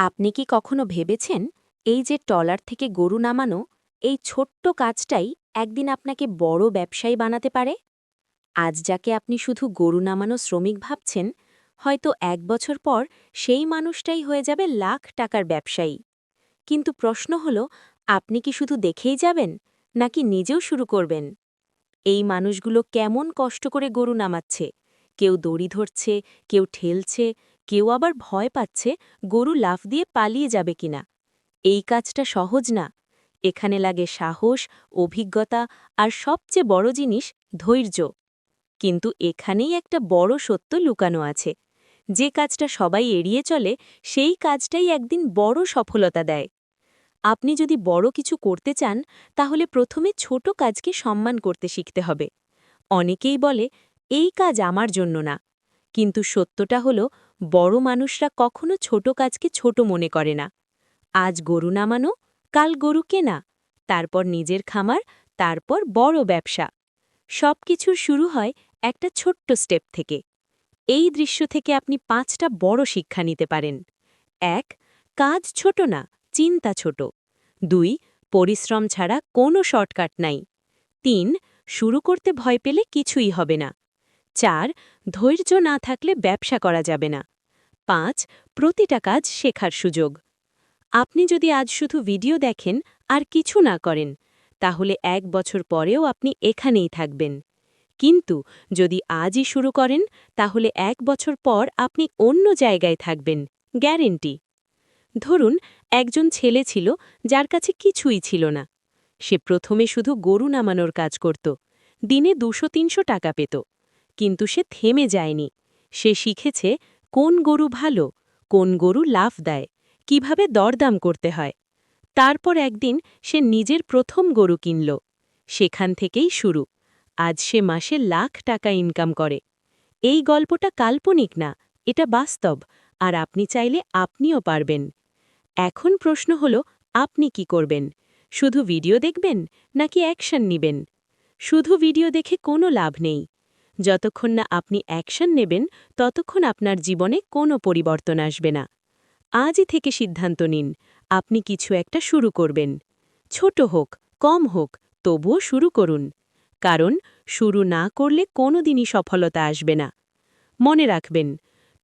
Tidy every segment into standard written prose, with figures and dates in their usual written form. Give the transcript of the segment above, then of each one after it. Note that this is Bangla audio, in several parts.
আপনি কি কখনো ভেবেছেন এই যে ট্রলার থেকে গরু নামানো এই ছোট্ট কাজটাই একদিন আপনাকে বড় ব্যবসায়ী বানাতে পারে? আজ যাকে আপনি শুধু গরু নামানো শ্রমিক ভাবছেন, হয়তো ১ বছর পর সেই মানুষটাই হয়ে যাবে লাখ টাকার ব্যবসায়ী। কিন্তু প্রশ্ন হল, আপনি কি শুধু দেখেই যাবেন, নাকি নিজেও শুরু করবেন? এই মানুষগুলো কেমন কষ্ট করে গরু নামাচ্ছে, কেউ দড়ি ধরছে, কেউ ঠেলছে, কেউ আবার ভয় পাচ্ছে গরু লাফ দিয়ে পালিয়ে যাবে কিনা। এই কাজটা সহজ না। এখানে লাগে সাহস, অভিজ্ঞতা আর সবচেয়ে বড় জিনিস ধৈর্য। কিন্তু এখানেই একটা বড় সত্য লুকানো আছে। যে কাজটা সবাই এড়িয়ে চলে, সেই কাজটাই একদিন বড় সফলতা দেয়। আপনি যদি বড় কিছু করতে চান, তাহলে প্রথমে ছোট কাজকে সম্মান করতে শিখতে হবে। অনেকেই বলে, এই কাজ আমার জন্য না। কিন্তু সত্যটা হলো, বড় মানুষরা কখনো ছোট কাজকে ছোট মনে করে না। আজ গরু নামানো, কাল গরু কেনা, তারপর নিজের খামার, তারপর বড় ব্যবসা। সবকিছুর শুরু হয় একটা ছোট্ট স্টেপ থেকে। এই দৃশ্য থেকে আপনি ৫টা বড় শিক্ষা নিতে পারেন। ১. কাজ ছোট না, চিন্তা ছোট। ২. পরিশ্রম ছাড়া কোনো শর্টকাট নাই। ৩. শুরু করতে ভয় পেলে কিছুই হবে না। ৪. ধৈর্য না থাকলে ব্যবসা করা যাবে না। ৫. প্রতিটা কাজ শেখার সুযোগ। আপনি যদি আজ শুধু ভিডিও দেখেন আর কিছু না করেন, তাহলে ১ বছর পরেও আপনি এখানেই থাকবেন। কিন্তু যদি আজই শুরু করেন, তাহলে ১ বছর পর আপনি অন্য জায়গায় থাকবেন, গ্যারেন্টি। ধরুন, একজন ছেলে ছিল যার কাছে কিছুই ছিল না। সে প্রথমে শুধু গরু নামানোর কাজ করত। দিনে ২০০-৩০০ টাকা পেত। কিন্তু সে থেমে যায়নি। সে শিখেছে কোন গরু ভালো, কোন গরু লাফ দেয়, কিভাবে দরদাম করতে হয়। তারপর একদিন সে নিজের প্রথম গরু কিনল। সেখান থেকেই শুরু। আজ সে মাসে লাখ টাকা ইনকাম করে। এই গল্পটা কাল্পনিক না, এটা বাস্তব। আর আপনি চাইলে আপনিও পারবেন। এখন প্রশ্ন হল, আপনি কি করবেন? শুধু ভিডিও দেখবেন, নাকি অ্যাকশন নিবেন? শুধু ভিডিও দেখে কোনো লাভ নেই। যতক্ষণ না আপনি অ্যাকশন নেবেন, ততক্ষণ আপনার জীবনে কোনো পরিবর্তন আসবে না। আজই থেকে সিদ্ধান্ত নিন, আপনি কিছু একটা শুরু করবেন। ছোট হোক, কম হোক, তবুও শুরু করুন। কারণ শুরু না করলে কোনোদিনই সফলতা আসবে না। মনে রাখবেন,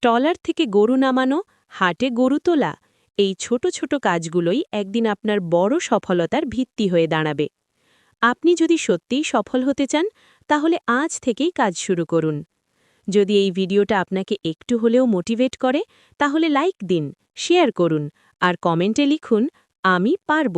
ট্রলার থেকে গরু নামানো, হাটে গরু তোলা, এই ছোট ছোট কাজগুলোই একদিন আপনার বড় সফলতার ভিত্তি হয়ে দাঁড়াবে। আপনি যদি সত্যিই সফল হতে চান, তাহলে আজ থেকেই কাজ শুরু করুন। যদি এই ভিডিওটা আপনাকে একটু হলেও মোটিভেট করে, তাহলে লাইক দিন, শেয়ার করুন আর কমেন্টে লিখুন, আমি পারব।